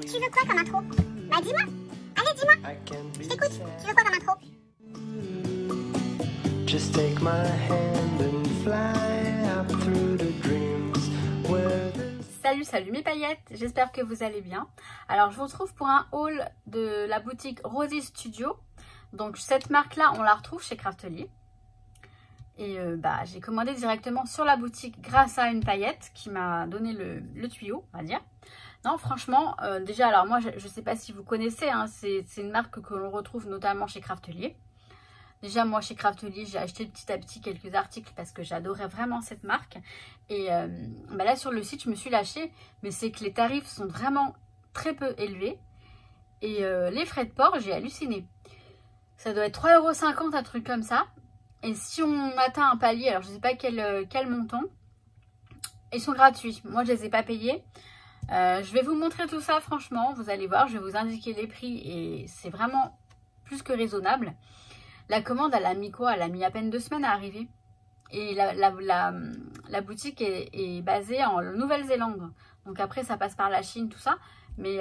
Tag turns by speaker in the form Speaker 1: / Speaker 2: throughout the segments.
Speaker 1: Tu veux quoi comme intro? Bah dis-moi. Allez, dis-moi. Je t'écoute. Tu veux quoi comme intro? Just take my hand and fly up through the dreams where the...
Speaker 2: Salut mes paillettes, j'espère que vous allez bien. Alors je vous retrouve pour un haul de la boutique Rosy Studio. Donc cette marque là on la retrouve chez Craftelier. Et j'ai commandé directement sur la boutique grâce à une paillette qui m'a donné le tuyau, on va dire. Non franchement, déjà alors moi je sais pas si vous connaissez, hein, c'est une marque que l'on retrouve notamment chez Craftelier. Déjà moi chez Craftelier j'ai acheté petit à petit quelques articles parce que j'adorais vraiment cette marque. Et là sur le site je me suis lâchée, mais c'est que les tarifs sont vraiment très peu élevés. Et les frais de port j'ai halluciné. Ça doit être 3,50 €, un truc comme ça. Et si on atteint un palier, alors je ne sais pas quel montant, ils sont gratuits. Moi je les ai pas payés. Je vais vous montrer tout ça franchement, vous allez voir, je vais vous indiquer les prix et c'est vraiment plus que raisonnable. La commande, elle a mis quoi? Elle a mis à peine 2 semaines à arriver. Et la boutique est basée en Nouvelle-Zélande. Donc après, ça passe par la Chine, tout ça. Mais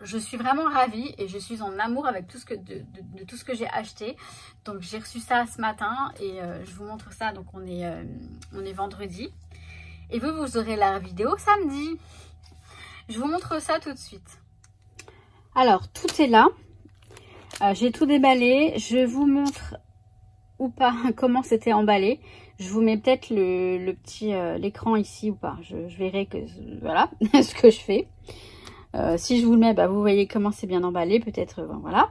Speaker 2: je suis vraiment ravie et je suis en amour avec tout ce de tout ce que j'ai acheté. Donc j'ai reçu ça ce matin et je vous montre ça. Donc on est vendredi. Et vous aurez la vidéo samedi. Je vous montre ça tout de suite. Alors, tout est là. J'ai tout déballé, je vous montre ou pas comment c'était emballé. Je vous mets peut-être le petit l'écran ici ou pas. Je verrai que voilà ce que je fais. Si je vous le mets, vous voyez comment c'est bien emballé, peut-être voilà.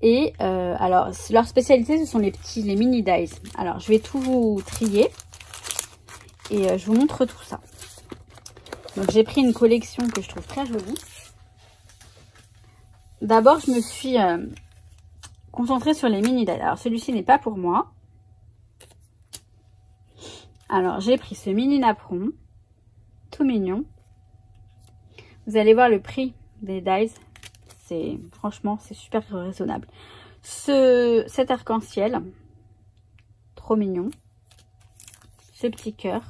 Speaker 2: Et alors leur spécialité ce sont les mini dies. Alors je vais tout vous trier et je vous montre tout ça. Donc j'ai pris une collection que je trouve très jolie. D'abord, je me suis concentrée sur les mini dies. Alors, celui-ci n'est pas pour moi. Alors, j'ai pris ce mini napperon. Tout mignon. Vous allez voir le prix des dies. Franchement, c'est super raisonnable. Cet arc-en-ciel. Trop mignon. Ce petit cœur.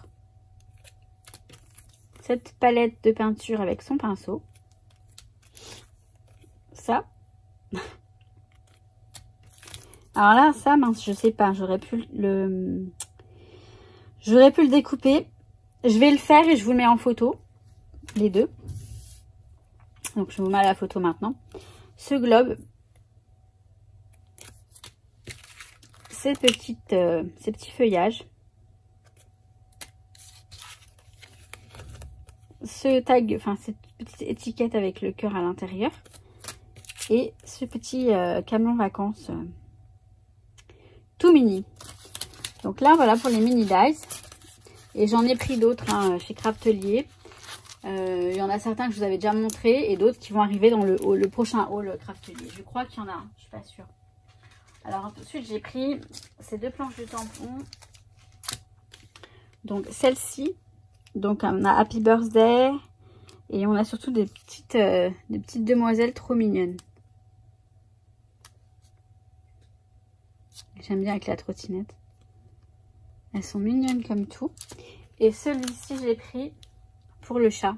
Speaker 2: Cette palette de peinture avec son pinceau. Ça. Alors là, ça, mince, je sais pas, j'aurais pu le découper. Je vais le faire et je vous le mets en photo, les deux. Donc je vous mets la photo maintenant. Ce globe, ces petits feuillages, ce tag, enfin cette petite étiquette avec le cœur à l'intérieur. Et ce petit camion vacances tout mini. Donc là, voilà pour les mini dies. Et j'en ai pris d'autres chez Craftelier. Il y en a certains que je vous avais déjà montré et d'autres qui vont arriver dans le prochain haul Craftelier. Je crois qu'il y en a un, je suis pas sûre. Alors ensuite, j'ai pris ces deux planches de tampons. Donc celle-ci, donc on a Happy Birthday et on a surtout des petites demoiselles trop mignonnes. J'aime bien avec la trottinette. Elles sont mignonnes comme tout. Et celui-ci, j'ai pris pour le chat.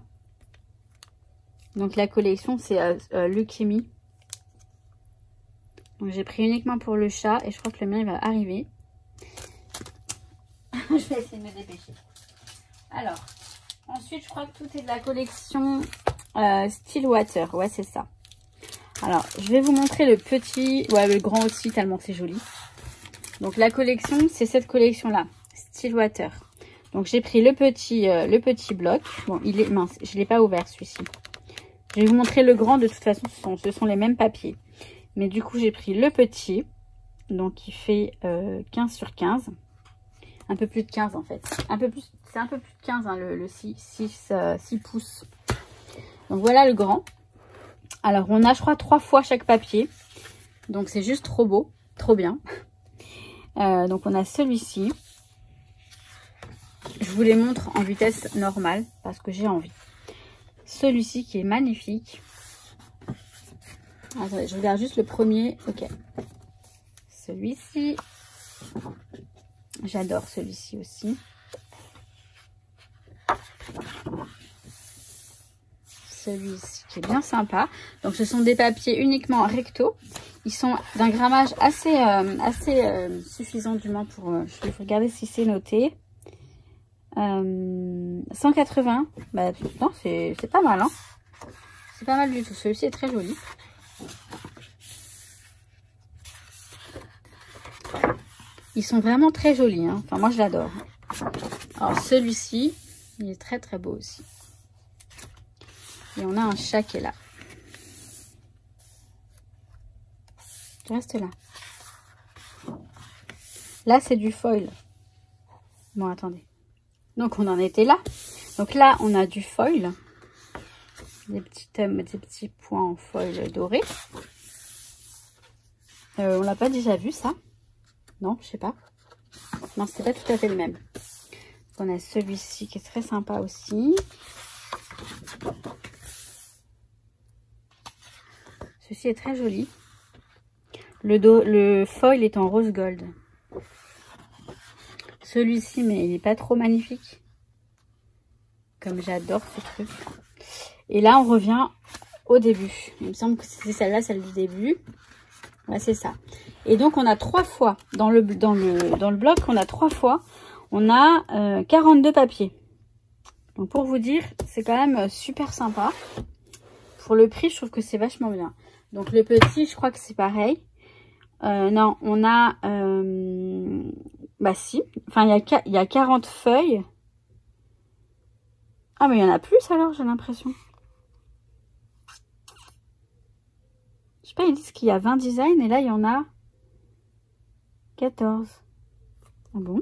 Speaker 2: Donc la collection, c'est Lucky Me. Donc j'ai pris uniquement pour le chat. Et je crois que le mien, il va arriver. Je vais essayer de me dépêcher. Alors, ensuite, je crois que tout est de la collection Stillwater. Ouais, c'est ça. Alors, je vais vous montrer le petit. Ouais, le grand aussi, tellement c'est joli. Donc la collection, c'est cette collection-là, Stillwater. Donc j'ai pris le petit bloc. Bon, il est mince, je ne l'ai pas ouvert celui-ci. Je vais vous montrer le grand, de toute façon, ce sont les mêmes papiers. Mais du coup, j'ai pris le petit. Donc il fait 15 sur 15. Un peu plus de 15 en fait. C'est un peu plus de 15, hein, le 6 pouces. Donc voilà le grand. Alors on a, je crois, 3 fois chaque papier. Donc c'est juste trop beau, trop bien. Donc on a celui-ci. Je vous les montre en vitesse normale parce que j'ai envie. Celui-ci qui est magnifique. Attendez, je regarde juste le premier. Ok. Celui-ci. J'adore celui-ci aussi. celui-ci qui est bien sympa. Donc ce sont des papiers uniquement recto. Ils sont d'un grammage assez suffisant du moins pour... je vais regarder si c'est noté. 180. Bah non, c'est pas mal, hein. C'est pas mal du tout. Celui-ci est très joli. Ils sont vraiment très jolis, hein. Enfin, moi, je l'adore. Alors, celui-ci, il est très, très beau aussi. Et on a un chat qui est là. Tu restes là. Là, c'est du foil. Bon, attendez. Donc, on en était là. Donc là, on a du foil. Des petits points en foil doré. On l'a pas déjà vu, ça? Non, je sais pas. Non, c'est pas tout à fait le même. On a celui-ci qui est très sympa aussi. Ceci est très joli. Le foil est en rose gold. Celui-ci, mais il n'est pas trop magnifique. Comme j'adore ce truc. Et là, on revient au début. Il me semble que c'est celle-là, celle du début. Ouais, c'est ça. Et donc, on a 3 fois, dans le bloc, on a 3 fois, on a 42 papiers. Donc, pour vous dire, c'est quand même super sympa. Pour le prix, je trouve que c'est vachement bien. Donc, le petit, je crois que c'est pareil. Non, on a... bah si. Enfin, il y a 40 feuilles. Ah, mais il y en a plus alors, j'ai l'impression. Je sais pas, ils disent qu'il y a 20 designs et là, il y en a 14. Ah bon?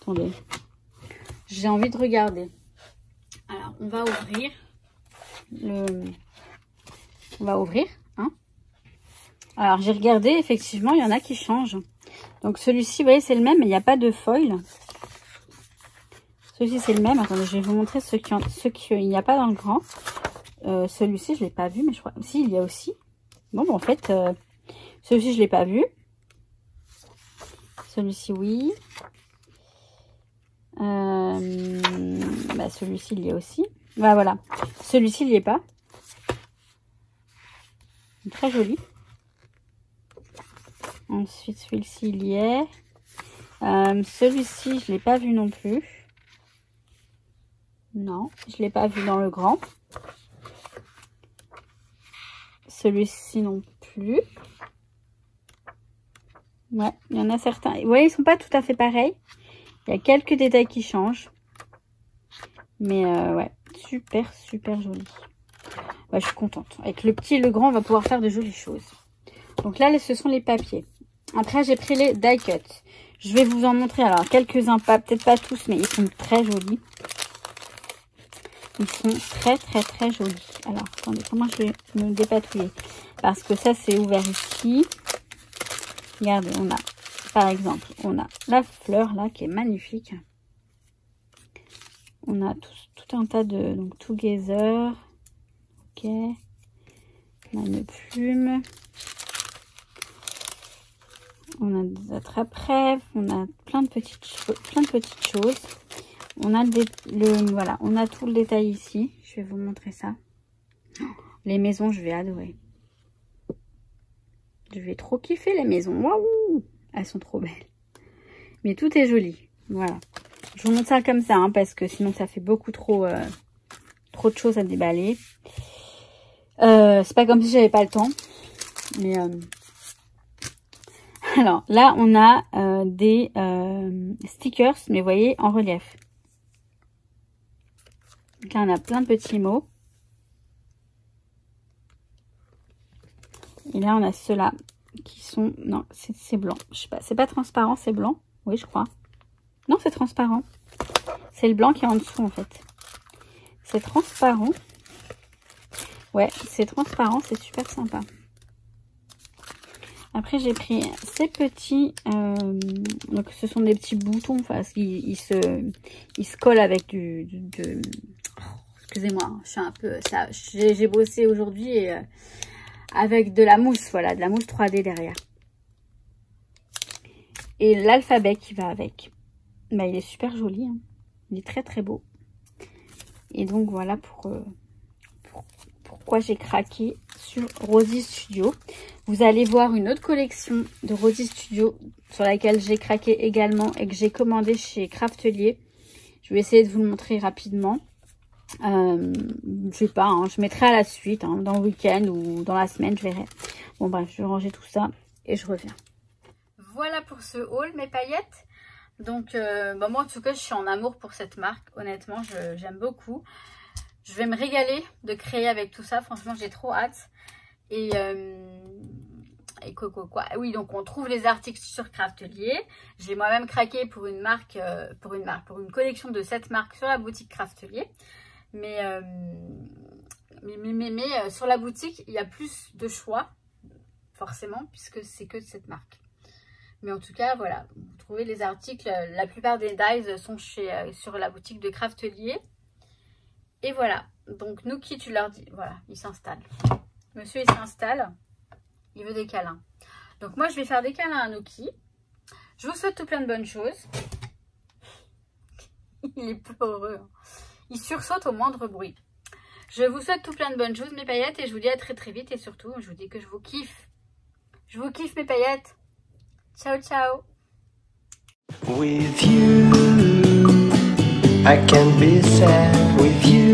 Speaker 2: Attendez. J'ai envie de regarder. Alors, on va ouvrir. On va ouvrir, hein. Alors, j'ai regardé, effectivement, il y en a qui changent. Donc, celui-ci, vous voyez, c'est le même, mais il n'y a pas de foil. Celui-ci, c'est le même. Attendez, je vais vous montrer ceux qu'il n'y a pas dans le grand. Celui-ci, je ne l'ai pas vu, mais je crois... Si, il y a aussi. Bon, en fait, celui-ci, je ne l'ai pas vu. Celui-ci, oui. Bah, celui-ci, il y a aussi. Bah, voilà. Celui-ci, il n'y est pas. Très joli. Ensuite, celui-ci, il y est. Celui-ci, je ne l'ai pas vu non plus. Non, je ne l'ai pas vu dans le grand. Celui-ci non plus. Ouais, il y en a certains. Vous voyez, ils sont pas tout à fait pareils. Il y a quelques détails qui changent. Mais ouais, super, super joli. Ouais, je suis contente. Avec le petit et le grand, on va pouvoir faire de jolies choses. Donc là, ce sont les papiers. Après, j'ai pris les die cut. Je vais vous en montrer alors quelques-uns, peut-être pas tous, mais ils sont très jolis. Ils sont très, très, très jolis. Alors, attendez, comment je vais me dépatouiller? Parce que ça, c'est ouvert ici. Regardez, on a, par exemple, on a la fleur là qui est magnifique. On a tout un tas de, donc, together. Ok. On a une plume. On a des attrape-rêves. On a plein de petites choses. On a voilà, on a tout le détail ici. Je vais vous montrer ça. Les maisons, je vais adorer. Je vais trop kiffer les maisons. Waouh! Elles sont trop belles. Mais tout est joli. Voilà. Je vous montre ça comme ça, hein, parce que sinon ça fait beaucoup trop de choses à déballer. C'est pas comme si j'avais pas le temps. Mais alors là, on a des stickers, mais vous voyez, en relief. Donc là, on a plein de petits mots. Et là, on a ceux-là qui sont... Non, c'est blanc. Je sais pas, c'est pas transparent, c'est blanc. Oui, je crois. Non, c'est transparent. C'est le blanc qui est en dessous, en fait. C'est transparent. Ouais, c'est transparent, c'est super sympa. Après, j'ai pris ces petits... donc, ce sont des petits boutons. Enfin, ils se collent avec excusez-moi, je suis un peu... J'ai bossé aujourd'hui et... avec de la mousse, voilà, de la mousse 3D derrière. Et l'alphabet qui va avec. Bah, il est super joli, hein. Il est très très beau. Et donc voilà pourquoi j'ai craqué sur Rosy Studio. Vous allez voir une autre collection de Rosy Studio sur laquelle j'ai craqué également et que j'ai commandé chez Craftelier. Je vais essayer de vous le montrer rapidement. Je sais pas, hein, je mettrai à la suite, hein, dans le week-end ou dans la semaine, je verrai. Bon bref, je vais ranger tout ça et je reviens. Voilà pour ce haul, mes paillettes. Donc moi en tout cas, je suis en amour pour cette marque. Honnêtement, j'aime beaucoup. Je vais me régaler de créer avec tout ça. Franchement, j'ai trop hâte. Et quoi. Oui, donc on trouve les articles sur Craftelier. J'ai moi-même craqué pour une marque, pour une collection de 7 marques sur la boutique Craftelier. Mais sur la boutique, il y a plus de choix, forcément, puisque c'est que de cette marque. Mais en tout cas, voilà, vous trouvez les articles, la plupart des dies sont sur la boutique de Craftelier. Et voilà, donc Nuki, tu leur dis, voilà, il s'installe. Monsieur, il s'installe, il veut des câlins. Donc moi, je vais faire des câlins à Nuki. Je vous souhaite tout plein de bonnes choses. Il est peu heureux, hein. Il sursaute au moindre bruit. Je vous souhaite tout plein de bonnes choses, mes paillettes, et je vous dis à très très vite. Et surtout, je vous dis que je vous kiffe. Je vous kiffe, mes paillettes. Ciao, ciao.
Speaker 1: With you, I can be sad with you.